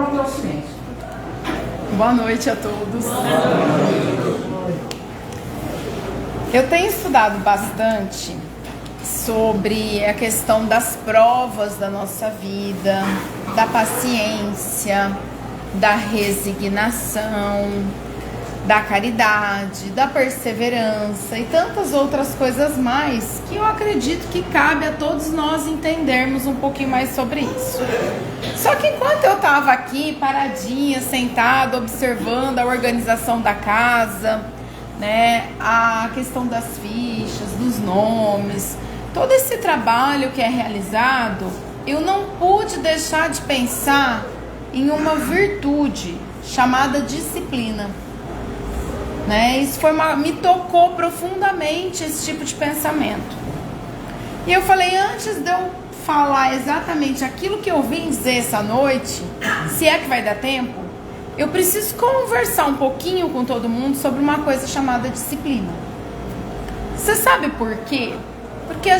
romper o silêncio. Boa noite a todos. Eu tenho estudado bastante sobre a questão das provas da nossa vida, da paciência, da resignação, da caridade, da perseverança e tantas outras coisas mais que eu acredito que cabe a todos nós entendermos um pouquinho mais sobre isso. Só que enquanto eu estava aqui paradinha, sentada, observando a organização da casa, né, a questão das fichas, dos nomes, todo esse trabalho que é realizado, eu não pude deixar de pensar em uma virtude chamada disciplina. Né? Isso me tocou profundamente, esse tipo de pensamento. E eu falei, antes de eu falar exatamente aquilo que eu vim dizer essa noite, se é que vai dar tempo, eu preciso conversar um pouquinho com todo mundo sobre uma coisa chamada disciplina. Você sabe por quê? Porque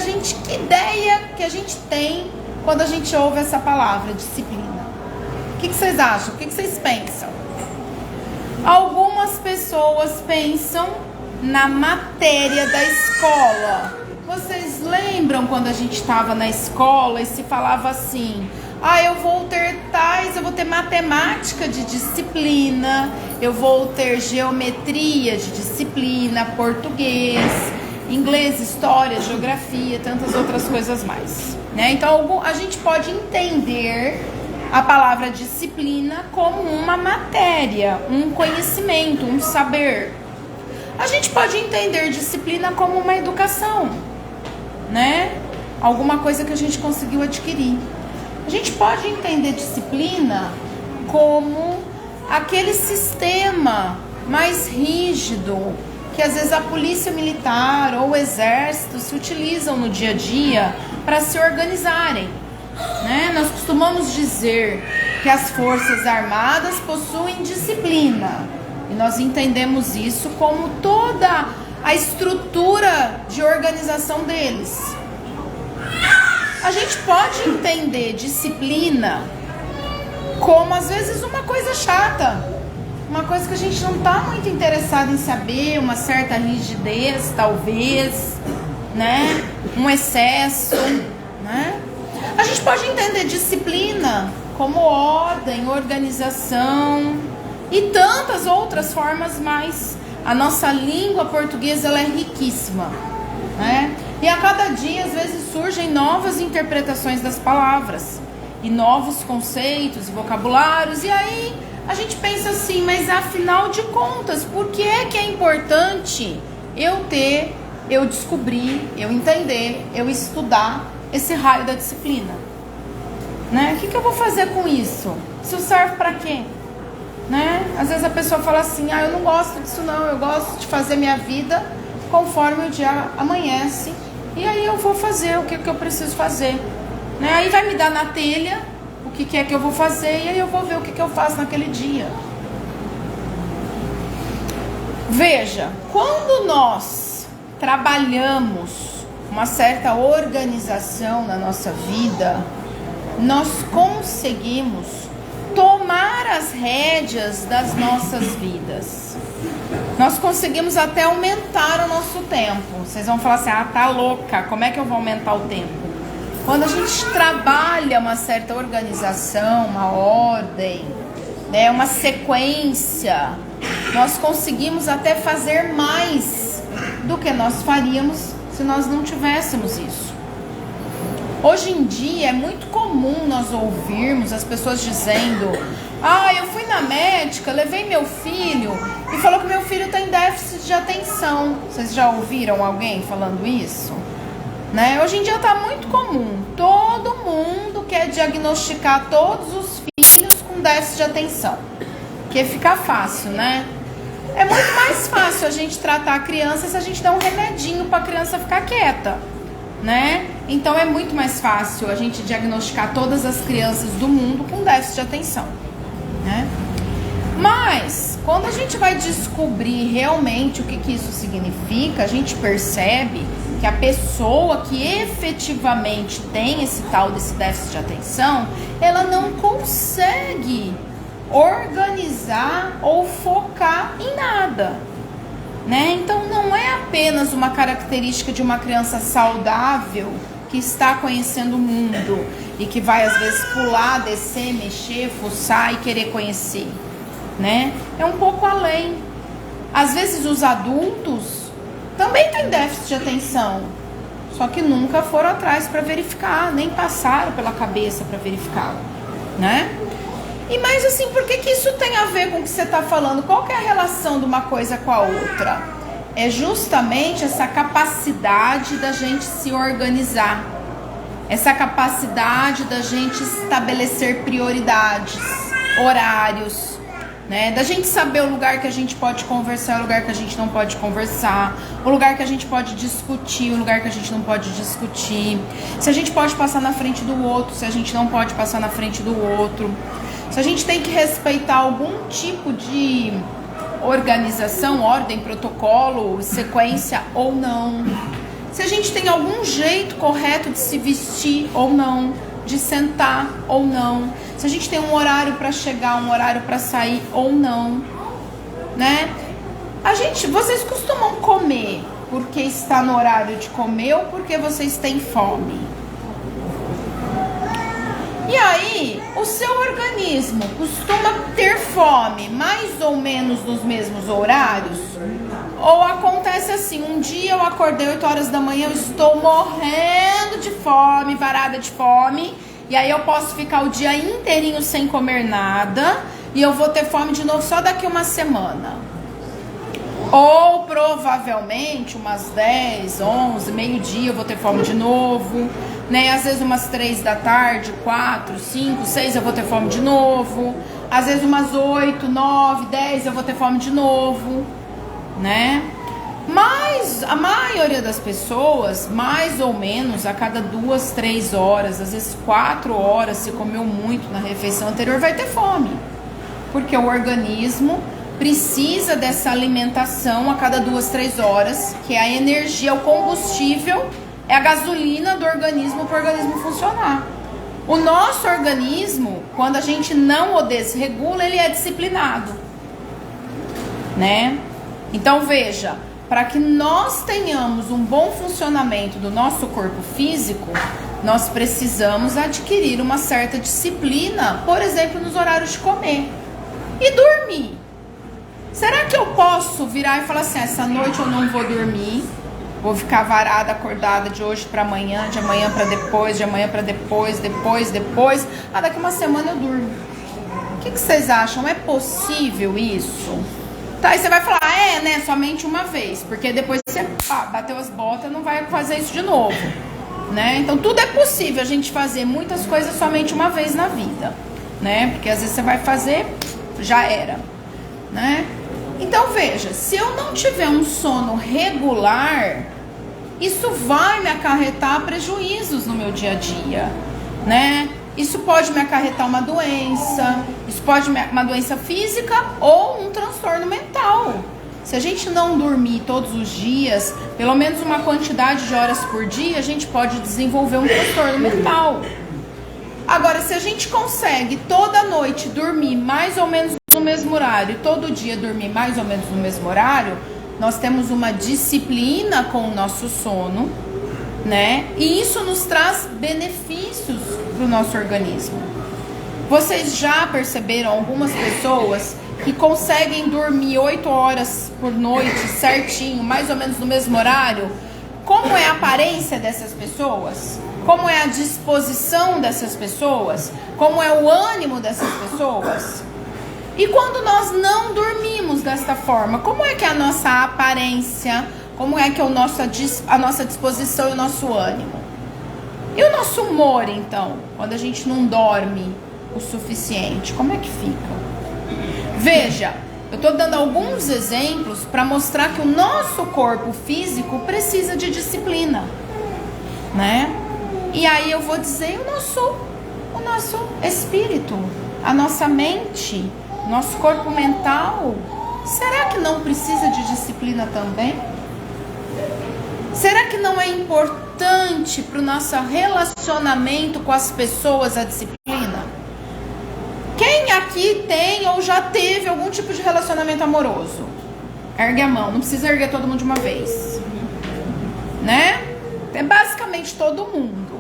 que ideia que a gente tem quando a gente ouve essa palavra, disciplina? O que vocês acham? O que vocês pensam? Algumas pessoas pensam na matéria da escola. Vocês lembram quando a gente estava na escola e se falava assim: eu vou ter matemática de disciplina, eu vou ter geometria de disciplina, português, inglês, história, geografia, tantas outras coisas mais, né? Então a gente pode entender a palavra disciplina como uma matéria, um conhecimento, um saber. A gente pode entender disciplina como uma educação, né? Alguma coisa que a gente conseguiu adquirir. A gente pode entender disciplina como aquele sistema mais rígido que às vezes a polícia militar ou o exército se utilizam no dia a dia para se organizarem. Né? Nós costumamos dizer que as Forças Armadas possuem disciplina e nós entendemos isso como toda a estrutura de organização deles. A gente pode entender disciplina como às vezes uma coisa chata, uma coisa que a gente não está muito interessado em saber, uma certa rigidez talvez, né? Um excesso, né? A gente pode entender disciplina como ordem, organização e tantas outras formas mais. A nossa língua portuguesa ela é riquíssima, né? E a cada dia, às vezes, surgem novas interpretações das palavras e novos conceitos e vocabulários. E aí a gente pensa assim, mas afinal de contas, por que é importante eu descobrir, eu entender, eu estudar esse raio da disciplina, né? O que eu vou fazer com isso? Isso serve para quê? Né? Às vezes a pessoa fala assim, eu não gosto disso não, eu gosto de fazer minha vida conforme o dia amanhece, e aí eu vou fazer o que eu preciso fazer, né? Aí vai me dar na telha o que é que eu vou fazer, e aí eu vou ver o que eu faço naquele dia. Veja, quando nós trabalhamos uma certa organização na nossa vida, nós conseguimos tomar as rédeas das nossas vidas. Nós conseguimos até aumentar o nosso tempo. Vocês vão falar assim, tá louca, como é que eu vou aumentar o tempo? Quando a gente trabalha uma certa organização, uma ordem, né, uma sequência, nós conseguimos até fazer mais do que nós faríamos se nós não tivéssemos isso. Hoje em dia é muito comum nós ouvirmos as pessoas dizendo: eu fui na médica, levei meu filho e falou que meu filho tem déficit de atenção. Vocês já ouviram alguém falando isso? Né? Hoje em dia está muito comum. Todo mundo quer diagnosticar todos os filhos com déficit de atenção, que fica fácil, né? É muito mais fácil a gente tratar a criança se a gente der um remedinho para a criança ficar quieta, né? Então é muito mais fácil a gente diagnosticar todas as crianças do mundo com déficit de atenção, né? Mas quando a gente vai descobrir realmente o que isso significa, a gente percebe que a pessoa que efetivamente tem esse tal desse déficit de atenção, ela não consegue organizar ou focar em nada, né? Então não é apenas uma característica de uma criança saudável que está conhecendo o mundo e que vai às vezes pular, descer, mexer, fuçar e querer conhecer, né? É um pouco além. Às vezes os adultos também têm déficit de atenção, só que nunca foram atrás para verificar, nem passaram pela cabeça para verificar, né? E mais assim, por que isso tem a ver com o que você está falando? Qual que é a relação de uma coisa com a outra? É justamente essa capacidade da gente se organizar, essa capacidade da gente estabelecer prioridades, horários, né? Da gente saber o lugar que a gente pode conversar, o lugar que a gente não pode conversar, o lugar que a gente pode discutir, o lugar que a gente não pode discutir, se a gente pode passar na frente do outro, se a gente não pode passar na frente do outro, se a gente tem que respeitar algum tipo de organização, ordem, protocolo, sequência ou não, se a gente tem algum jeito correto de se vestir ou não, de sentar ou não, se a gente tem um horário para chegar, um horário para sair ou não, né? Vocês costumam comer porque está no horário de comer ou porque vocês têm fome? E aí, o seu organismo costuma ter fome mais ou menos nos mesmos horários? Ou acontece assim, um dia eu acordei 8 horas da manhã, eu estou morrendo de fome, varada de fome, e aí eu posso ficar o dia inteirinho sem comer nada, e eu vou ter fome de novo só daqui uma semana. Ou provavelmente umas 10, 11, meio-dia eu vou ter fome de novo, né? Às vezes umas 3 da tarde, 4, 5, 6 eu vou ter fome de novo. Às vezes umas 8, 9, 10 eu vou ter fome de novo, né? Mas a maioria das pessoas, mais ou menos a cada 2, 3 horas, às vezes 4 horas, se comeu muito na refeição anterior, vai ter fome. Porque o organismo precisa dessa alimentação a cada 2, 3 horas, que é a energia, o combustível, é a gasolina do organismo para o organismo funcionar. O nosso organismo, quando a gente não o desregula, ele é disciplinado, né? Então veja, para que nós tenhamos um bom funcionamento do nosso corpo físico, nós precisamos adquirir uma certa disciplina, por exemplo, nos horários de comer e dormir. Será que eu posso virar e falar assim, essa noite eu não vou dormir, vou ficar varada, acordada de hoje para amanhã, de amanhã para depois, de amanhã para depois, depois, daqui uma semana eu durmo. O que vocês acham? É possível isso? Tá, aí você vai falar, né, somente uma vez, porque depois você bateu as botas, não vai fazer isso de novo, né? Então tudo é possível a gente fazer muitas coisas somente uma vez na vida, né? Porque às vezes você vai fazer, já era, né? Então veja, se eu não tiver um sono regular, isso vai me acarretar prejuízos no meu dia a dia, né? Isso pode me acarretar uma doença, isso pode uma doença física ou um transtorno mental. Se a gente não dormir todos os dias, pelo menos uma quantidade de horas por dia, a gente pode desenvolver um transtorno mental. Agora, se a gente consegue toda noite dormir mais ou menos no mesmo horário, e todo dia dormir mais ou menos no mesmo horário, nós temos uma disciplina com o nosso sono, né? E isso nos traz benefícios para o nosso organismo. Vocês já perceberam algumas pessoas que conseguem dormir 8 horas por noite certinho, mais ou menos no mesmo horário? Como é a aparência dessas pessoas? Como é a disposição dessas pessoas? Como é o ânimo dessas pessoas? E quando nós não dormimos desta forma, como é que é a nossa aparência? Como é que é a nossa disposição e o nosso ânimo? E o nosso humor, então? Quando a gente não dorme o suficiente, como é que fica? Veja, eu estou dando alguns exemplos para mostrar que o nosso corpo físico precisa de disciplina, né? E aí eu vou dizer o nosso espírito, a nossa mente, nosso corpo mental, será que não precisa de disciplina também? Será que não é importante para o nosso relacionamento com as pessoas a disciplina? Quem aqui tem ou já teve algum tipo de relacionamento amoroso? Ergue a mão, não precisa erguer todo mundo de uma vez, né? É basicamente todo mundo.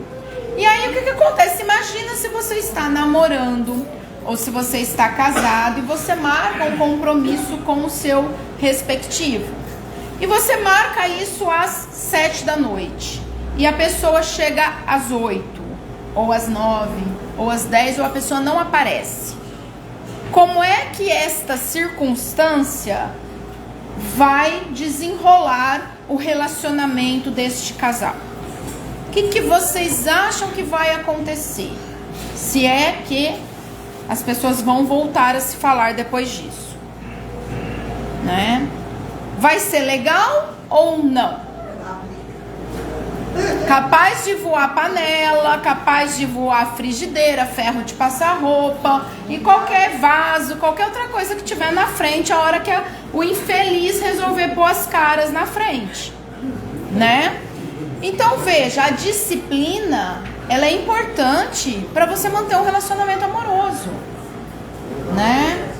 E aí o que acontece? Imagina se você está namorando ou se você está casado e você marca um compromisso com o seu respectivo. E você marca isso às 7 da noite. E a pessoa chega às 8, ou às 9, ou às 10, ou a pessoa não aparece. Como é que esta circunstância vai desenrolar o relacionamento deste casal? O que vocês acham que vai acontecer? Se é que as pessoas vão voltar a se falar depois disso, né? Vai ser legal ou não? Capaz de voar panela, capaz de voar frigideira, ferro de passar roupa e qualquer vaso, qualquer outra coisa que tiver na frente a hora que o infeliz resolver pôr as caras na frente, né? Então veja, a disciplina, ela é importante para você manter um relacionamento amoroso, né?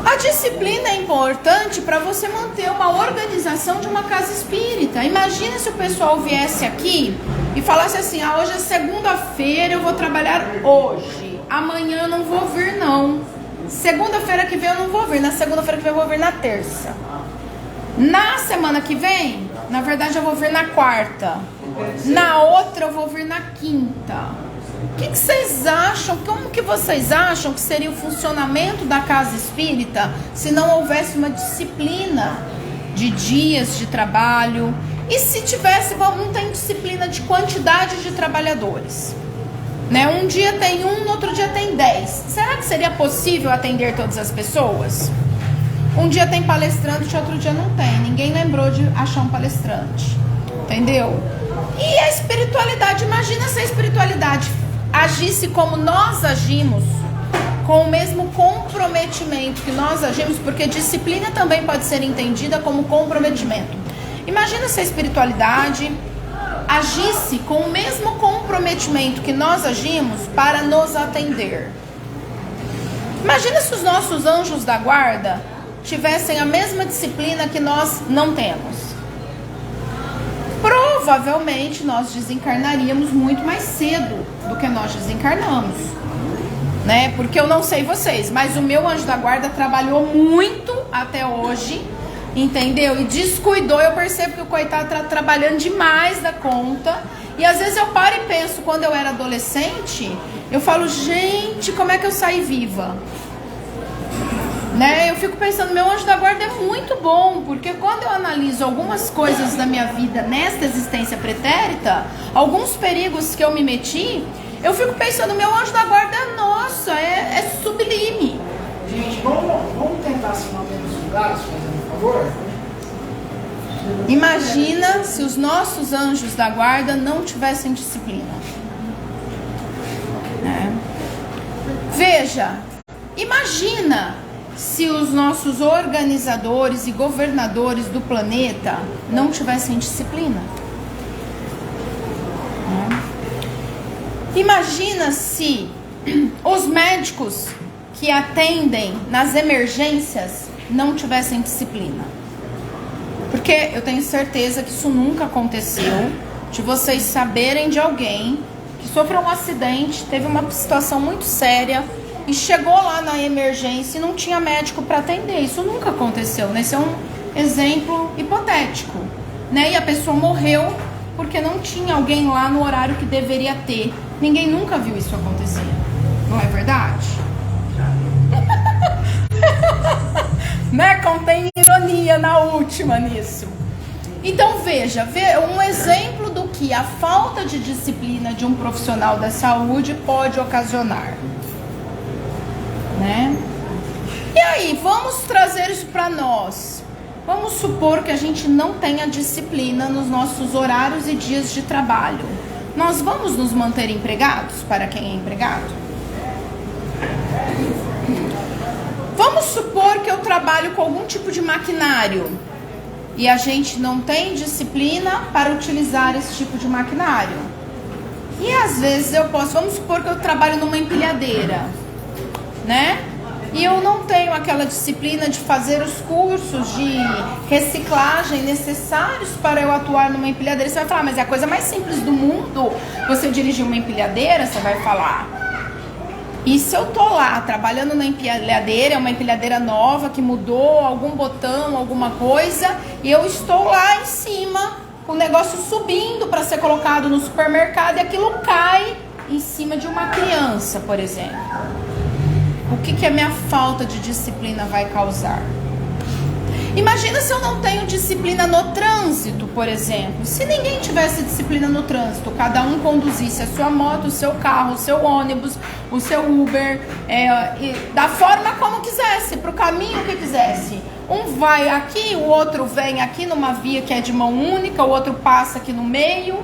A disciplina é importante para você manter uma organização de uma casa espírita. Imagina se o pessoal viesse aqui e falasse assim: ah, hoje é segunda-feira, eu vou trabalhar hoje, amanhã eu não vou vir não, segunda-feira que vem eu não vou vir, na segunda-feira que vem eu vou vir na terça, na semana que vem, na verdade eu vou vir na quarta, na outra eu vou vir na quinta. O que vocês acham? Como que vocês acham que seria o funcionamento da casa espírita se não houvesse uma disciplina de dias de trabalho? E se tivesse, não tem disciplina de quantidade de trabalhadores, né? Um dia tem um, no outro dia tem 10. Será que seria possível atender todas as pessoas? Um dia tem palestrante, outro dia não tem. Ninguém lembrou de achar um palestrante, entendeu? E a espiritualidade, imagina se a espiritualidade agisse como nós agimos, com o mesmo comprometimento que nós agimos, porque disciplina também pode ser entendida como comprometimento. Imagina se a espiritualidade agisse com o mesmo comprometimento que nós agimos para nos atender. Imagina se os nossos anjos da guarda tivessem a mesma disciplina que nós não temos. Provavelmente nós desencarnaríamos muito mais cedo do que nós desencarnamos, né? Porque eu não sei vocês, mas o meu anjo da guarda trabalhou muito até hoje, entendeu? E descuidou. Eu percebo que o coitado tá trabalhando demais da conta. E às vezes eu paro e penso, quando eu era adolescente, eu falo, gente, como é que eu saí viva? Né? Eu fico pensando, meu anjo da guarda é muito bom, porque quando eu analiso algumas coisas da minha vida nesta existência pretérita, alguns perigos que eu me meti, eu fico pensando, meu anjo da guarda, nossa, é sublime. Gente, vamos tentar se manter nos lugares, fazendo um favor? Imagina se os nossos anjos da guarda não tivessem disciplina. Né? Veja, imagina se os nossos organizadores e governadores do planeta não tivessem disciplina. Imagina se os médicos que atendem nas emergências não tivessem disciplina. Porque eu tenho certeza que isso nunca aconteceu, de vocês saberem de alguém que sofreu um acidente, teve uma situação muito séria e chegou lá na emergência e não tinha médico para atender. Isso nunca aconteceu, né? Esse é um exemplo hipotético, né? E a pessoa morreu porque não tinha alguém lá no horário que deveria ter. Ninguém nunca viu isso acontecer. Não é verdade? Né? Contém ironia na última nisso. Então veja, um exemplo do que a falta de disciplina de um profissional da saúde pode ocasionar. Né? E aí, vamos trazer isso para nós. Vamos supor que a gente não tenha disciplina nos nossos horários e dias de trabalho. Nós vamos nos manter empregados para quem é empregado? Vamos supor que eu trabalho com algum tipo de maquinário e a gente não tem disciplina para utilizar esse tipo de maquinário. E às vezes vamos supor que eu trabalho numa empilhadeira. e eu não tenho aquela disciplina de fazer os cursos de reciclagem necessários para eu atuar numa empilhadeira. Você vai falar, mas é a coisa mais simples do mundo você dirigir uma empilhadeira? Você vai falar. E se eu tô lá trabalhando na empilhadeira, é uma empilhadeira nova que mudou algum botão, alguma coisa, e eu estou lá em cima, com o negócio subindo para ser colocado no supermercado e aquilo cai em cima de uma criança, por exemplo. O que a minha falta de disciplina vai causar? Imagina se eu não tenho disciplina no trânsito, por exemplo. Se ninguém tivesse disciplina no trânsito, cada um conduzisse a sua moto, o seu carro, o seu ônibus, o seu Uber, da forma como quisesse, para o caminho que quisesse. Um vai aqui, o outro vem aqui numa via que é de mão única, o outro passa aqui no meio.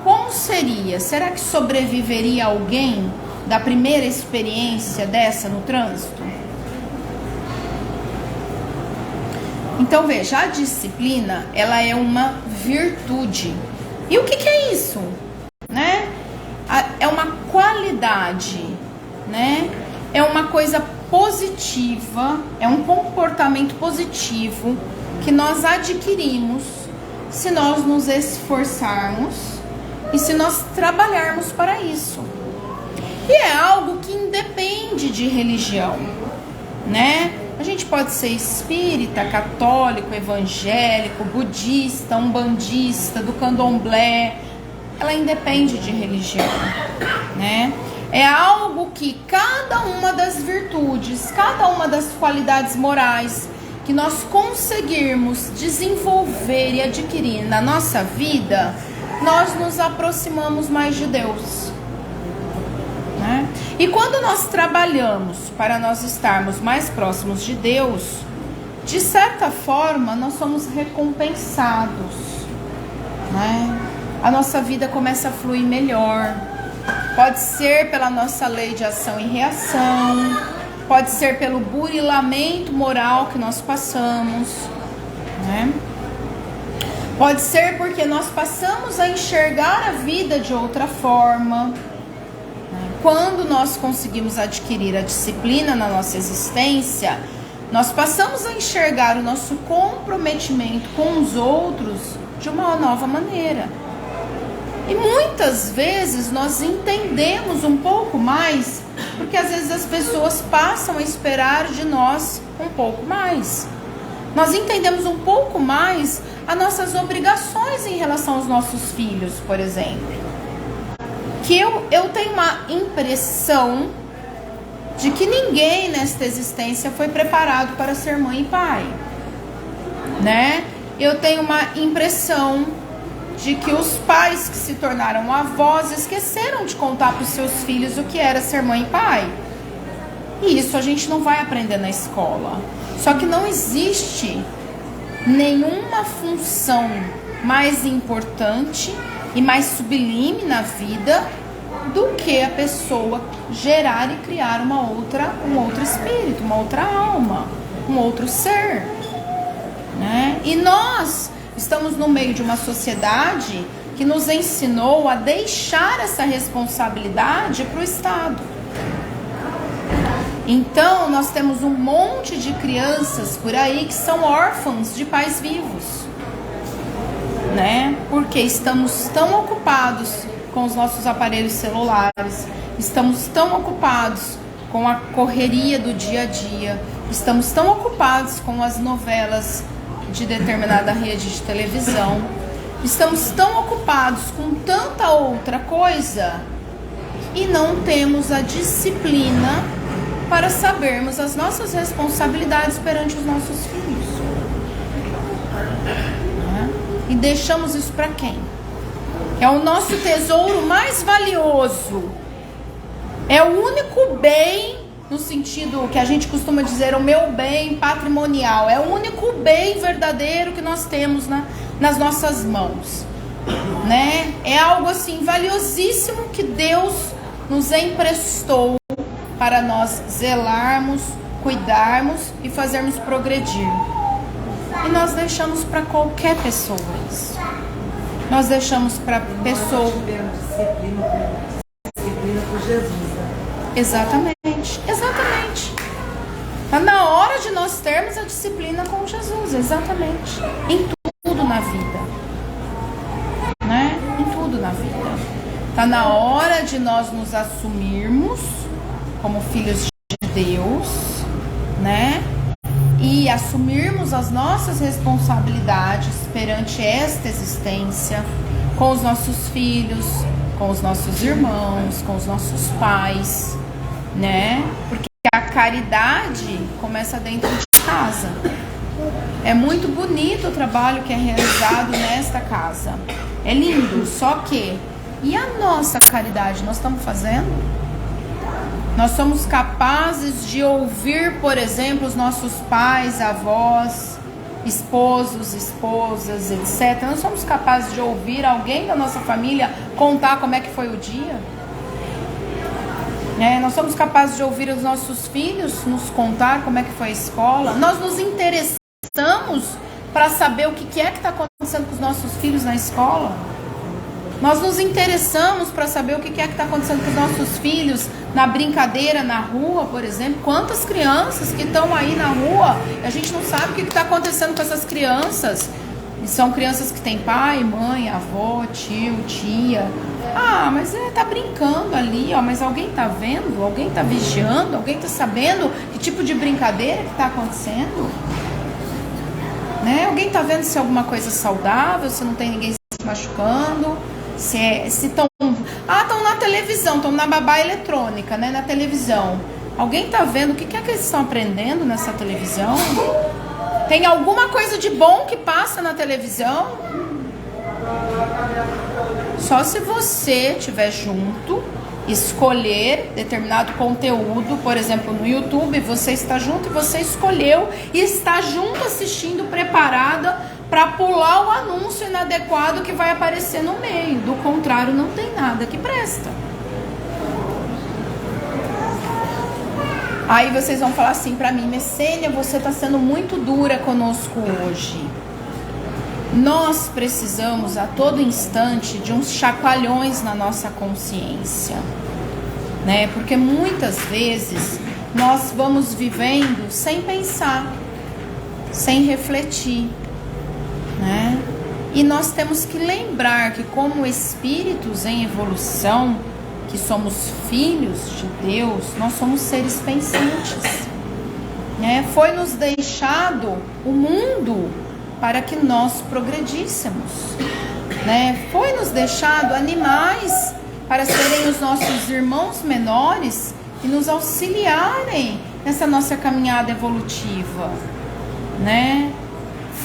Como seria? Será que sobreviveria alguém da primeira experiência dessa no trânsito? Então veja, a disciplina, ela é uma virtude. E o que é isso? Né? É uma qualidade, né? É uma coisa positiva, é um comportamento positivo que nós adquirimos se nós nos esforçarmos e se nós trabalharmos para isso. E é algo que independe de religião, né? A gente pode ser espírita, católico, evangélico, budista, umbandista, do candomblé. Ela independe de religião, né? É algo que cada uma das virtudes, cada uma das qualidades morais que nós conseguirmos desenvolver e adquirir na nossa vida, nós nos aproximamos mais de Deus, né? E quando nós trabalhamos para nós estarmos mais próximos de Deus, de certa forma nós somos recompensados, né? A nossa vida começa a fluir melhor. Pode ser pela nossa lei de ação e reação, pode ser pelo burilamento moral que nós passamos, né? Pode ser porque nós passamos a enxergar a vida de outra forma. Quando nós conseguimos adquirir a disciplina na nossa existência, nós passamos a enxergar o nosso comprometimento com os outros de uma nova maneira. E muitas vezes nós entendemos um pouco mais, porque às vezes as pessoas passam a esperar de nós um pouco mais. Nós entendemos um pouco mais as nossas obrigações em relação aos nossos filhos, por exemplo. Que eu tenho uma impressão de que ninguém nesta existência foi preparado para ser mãe e pai, né? Eu tenho uma impressão de que os pais que se tornaram avós esqueceram de contar para os seus filhos o que era ser mãe e pai. E isso a gente não vai aprender na escola. Só que não existe nenhuma função mais importante e mais sublime na vida do que a pessoa gerar e criar um outro espírito, uma outra alma, um outro ser, né? E nós estamos no meio de uma sociedade que nos ensinou a deixar essa responsabilidade para o Estado. Então, nós temos um monte de crianças por aí que são órfãos de pais vivos, né? Porque estamos tão ocupados com os nossos aparelhos celulares, estamos tão ocupados com a correria do dia a dia, estamos tão ocupados com as novelas de determinada rede de televisão, estamos tão ocupados com tanta outra coisa e não temos a disciplina para sabermos as nossas responsabilidades perante os nossos filhos. E deixamos isso para quem? É o nosso tesouro mais valioso. É o único bem, no sentido que a gente costuma dizer, o meu bem patrimonial. É o único bem verdadeiro que nós temos nas nossas mãos, né? É algo assim valiosíssimo que Deus nos emprestou para nós zelarmos, cuidarmos e fazermos progredir. E nós deixamos para qualquer pessoa isso. Nós deixamos para pessoa. Disciplina por Jesus. Né? Exatamente, exatamente. Tá na hora de nós termos a disciplina com Jesus, exatamente. Em tudo na vida. Né? Em tudo na vida. Tá na hora de nós nos assumirmos como filhos de Deus, né? E assumirmos as nossas responsabilidades perante esta existência, com os nossos filhos, com os nossos irmãos, com os nossos pais, né? Porque a caridade começa dentro de casa. É muito bonito o trabalho que é realizado nesta casa. É lindo, só que... E a nossa caridade, nós estamos fazendo? Nós somos capazes de ouvir, por exemplo, os nossos pais, avós, esposos, esposas, etc. Nós somos capazes de ouvir alguém da nossa família contar como é que foi o dia? Nós somos capazes de ouvir os nossos filhos nos contar como é que foi a escola? Nós nos interessamos para saber o que é que está acontecendo com os nossos filhos na escola? Nós nos interessamos para saber o que é que está acontecendo com os nossos filhos na brincadeira, na rua, por exemplo. Quantas crianças que estão aí na rua, a gente não sabe o que está acontecendo com essas crianças. E são crianças que têm pai, mãe, avó, tio, tia. Ah, mas tá brincando ali, ó. Mas alguém está vendo? Alguém está vigiando? Alguém está sabendo que tipo de brincadeira que está acontecendo? Né? Alguém está vendo se é alguma coisa saudável, se não tem ninguém se machucando? Se estão na televisão, estão na babá eletrônica, né? Na televisão. Alguém está vendo o que é que eles estão aprendendo nessa televisão? Tem alguma coisa de bom que passa na televisão? Só se você estiver junto, escolher determinado conteúdo, por exemplo, no YouTube, você está junto e você escolheu e está junto assistindo, preparada para pular o anúncio inadequado que vai aparecer no meio. Do contrário, não tem nada que presta. Aí vocês vão falar assim para mim: Messênia, você está sendo muito dura conosco hoje. Nós precisamos a todo instante de uns chacoalhões na nossa consciência, né? Porque muitas vezes nós vamos vivendo sem pensar, sem refletir, né? E nós temos que lembrar que, como espíritos em evolução, que somos filhos de Deus, nós somos seres pensantes, né? Foi nos deixado o mundo para que nós progredíssemos, né? Foi nos deixado animais para serem os nossos irmãos menores e nos auxiliarem nessa nossa caminhada evolutiva, né?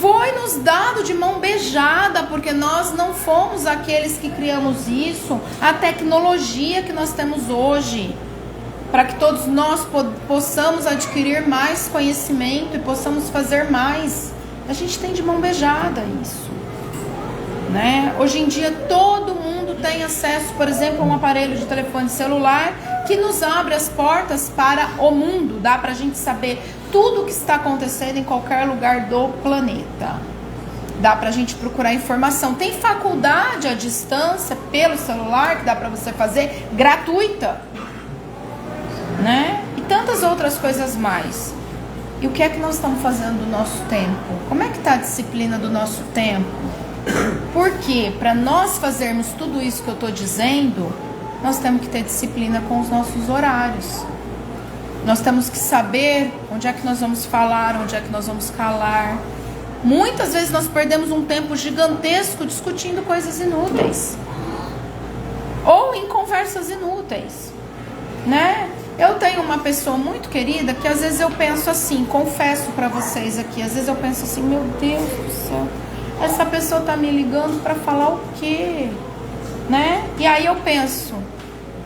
Foi nos dado de mão beijada, porque nós não fomos aqueles que criamos isso, a tecnologia que nós temos hoje, para que todos nós possamos adquirir mais conhecimento e possamos fazer mais. A gente tem de mão beijada isso, né? Hoje em dia todo mundo tem acesso, por exemplo, a um aparelho de telefone celular que nos abre as portas para o mundo. Dá para a gente saber tudo o que está acontecendo em qualquer lugar do planeta. Dá para a gente procurar informação. Tem faculdade à distância pelo celular que dá para você fazer gratuita, né? E tantas outras coisas mais. E o que é que nós estamos fazendo do nosso tempo? Como é que está a disciplina do nosso tempo? Porque para nós fazermos tudo isso que eu estou dizendo, nós temos que ter disciplina com os nossos horários. Nós temos que saber onde é que nós vamos falar, onde é que nós vamos calar. Muitas vezes nós perdemos um tempo gigantesco discutindo coisas inúteis. Ou em conversas inúteis, né? Eu tenho uma pessoa muito querida que às vezes eu penso assim, confesso pra vocês aqui, às vezes eu penso assim, meu Deus do céu, essa pessoa tá me ligando pra falar o quê? Né? E aí eu penso,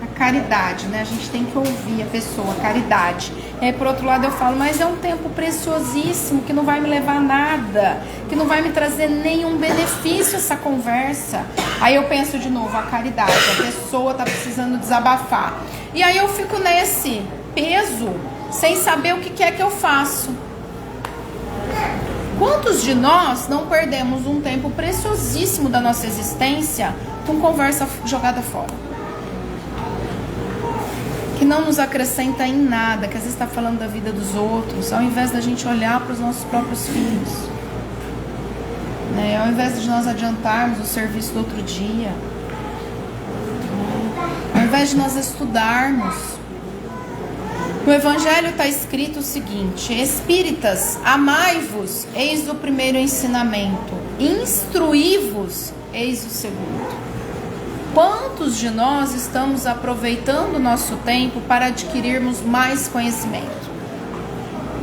a caridade, né? A gente tem que ouvir a pessoa, a caridade. E aí por outro lado eu falo, mas é um tempo preciosíssimo que não vai me levar a nada, que não vai me trazer nenhum benefício essa conversa. Aí eu penso de novo, a caridade, a pessoa tá precisando desabafar. E aí eu fico nesse peso, sem saber o que é que eu faço. Quantos de nós não perdemos um tempo preciosíssimo da nossa existência com conversa jogada fora? que não nos acrescenta em nada, que às vezes está falando da vida dos outros, ao invés da gente olhar para os nossos próprios filhos, né? Ao invés de nós adiantarmos o serviço do outro dia, ao invés de nós estudarmos. No Evangelho está escrito o seguinte: Espíritas, amai-vos, eis o primeiro ensinamento, instruí-vos, eis o segundo. Quantos de nós estamos aproveitando o nosso tempo para adquirirmos mais conhecimento?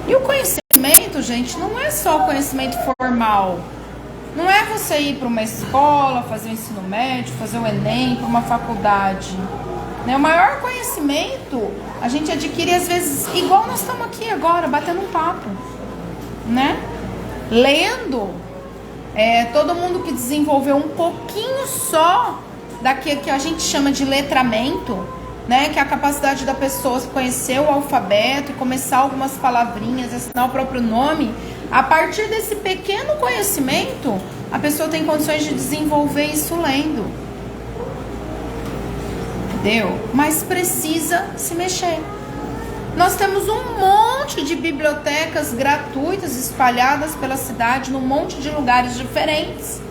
E o conhecimento, gente, não é só conhecimento formal. Não é você ir para uma escola, fazer o ensino médio, fazer o Enem, para uma faculdade. O maior conhecimento a gente adquire às vezes, igual nós estamos aqui agora, batendo um papo, né? Lendo. Todo mundo que desenvolveu um pouquinho só daquilo que a gente chama de letramento, né? Que é a capacidade da pessoa conhecer o alfabeto e começar algumas palavrinhas, assinar o próprio nome. A partir desse pequeno conhecimento, a pessoa tem condições de desenvolver isso lendo. Entendeu? Mas precisa se mexer. Nós temos um monte de bibliotecas gratuitas espalhadas pela cidade, num monte de lugares diferentes.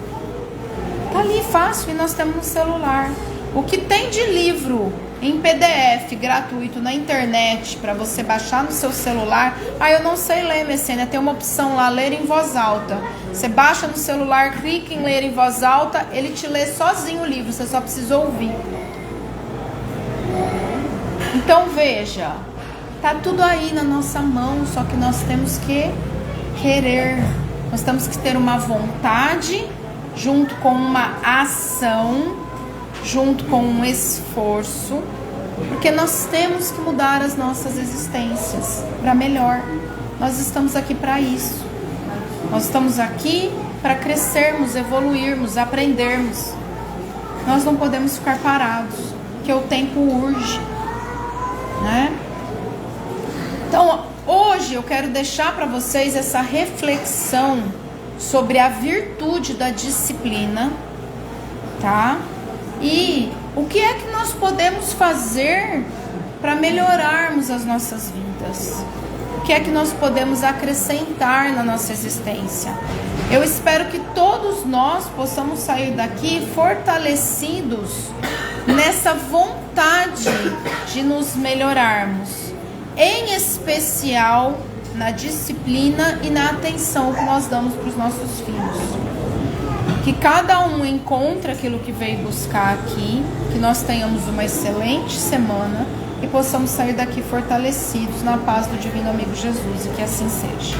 Tá ali fácil, e nós temos no celular. O que tem de livro em PDF gratuito na internet para você baixar no seu celular? Eu não sei ler, Messênia. Tem uma opção lá, ler em voz alta. Você baixa no celular, clica em ler em voz alta, ele te lê sozinho o livro, você só precisa ouvir. Então veja, tá tudo aí na nossa mão, só que nós temos que querer. Nós temos que ter uma vontade junto com uma ação, junto com um esforço, porque nós temos que mudar as nossas existências para melhor. Nós estamos aqui para isso. Nós estamos aqui para crescermos, evoluirmos, aprendermos. Nós não podemos ficar parados, porque o tempo urge, né? Então, hoje eu quero deixar para vocês essa reflexão sobre a virtude da disciplina, tá? E o que é que nós podemos fazer para melhorarmos as nossas vidas? O que é que nós podemos acrescentar na nossa existência? Eu espero que todos nós possamos sair daqui fortalecidos nessa vontade de nos melhorarmos, em especial na disciplina e na atenção que nós damos para os nossos filhos. Que cada um encontre aquilo que veio buscar aqui, que nós tenhamos uma excelente semana e possamos sair daqui fortalecidos na paz do Divino Amigo Jesus, e que assim seja.